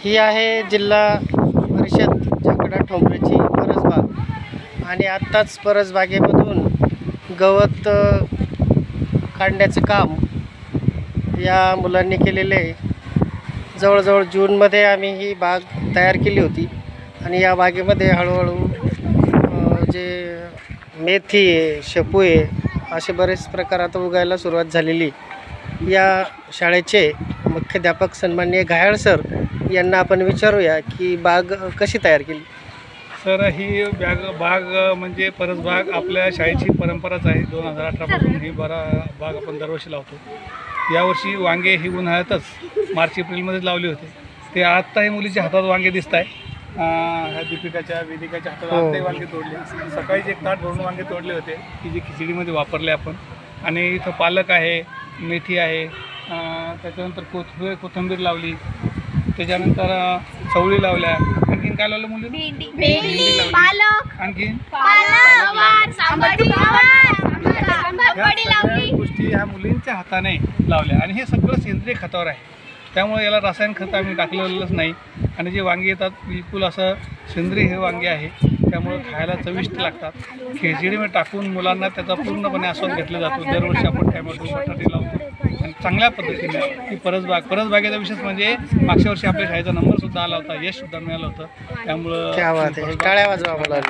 ही आहे जिल्हा परिषद जकडा ठोंबरेची परसबाग आणि आत्ताच परसबागेमधून गवत काढण्याचं काम या मुलांनी केलेले आहे। जवळजवळ जूनमध्ये आम्ही ही बाग तयार केली होती आणि या बागेमध्ये हळूहळू जे मेथी आहे, शेपू आहे, असे बरेच प्रकार आता उगायला सुरुवात झालेली। या शाळेचे मुख्याध्यापक सन्माननीय घायाळ सर यांना आपण विचारूया की बाग कशी तयार केली। सर, ही बाग म्हणजे परसबाग आपल्या शाळेची परंपराच आहे। 2018 पासून ही बाग आपण दरवर्षी लावतो। यावर्षी वांगे ही उन्हाळ्यातच मार्च एप्रिलमध्येच लावले होते। ते आत्ताही मुलीच्या हातात वांगे दिसत आहे। ह्या दीपिकाच्या वेदिकाच्या हातात आत्ताही वांगे तोडले। सकाळीच एक ताट भरून वांगे तोडले होते की जे खिचडीमध्ये वापरले आपण। आणि इथं पालक आहे, मेथी आहे, त्याच्यानंतर कोथिंबीर लावली, त्याच्यानंतर चवळी लावल्या, आणखीन काय लावलं मुली? भेंडी लावली, आणखीन गोष्टी ह्या मुलींच्या हाताने लावल्या आणि हे सगळं सेंद्रिय खतावर आहे। त्यामुळे याला रासायन खत आम्ही टाकलेलंच नाही आणि जे वांगी येतात बिलकुल असं सेंद्रिय हे वांगे आहे। त्यामुळे खायला चविष्ट लागतात। खिचडीमध्ये टाकून मुलांना त्याचा पूर्णपणे आस्वाद घेतला जातो। दरवर्षी आपण टॅमॅटो बटाटे लावतो आणि चांगल्या पद्धतीने ही परसबागेचा विशेष म्हणजे मागच्या वर्षी आपल्या शाळेचा नंबरसुद्धा आला होता, यशसुद्धा मिळालं होतं। त्यामुळं टाळ्या वाजवा मला।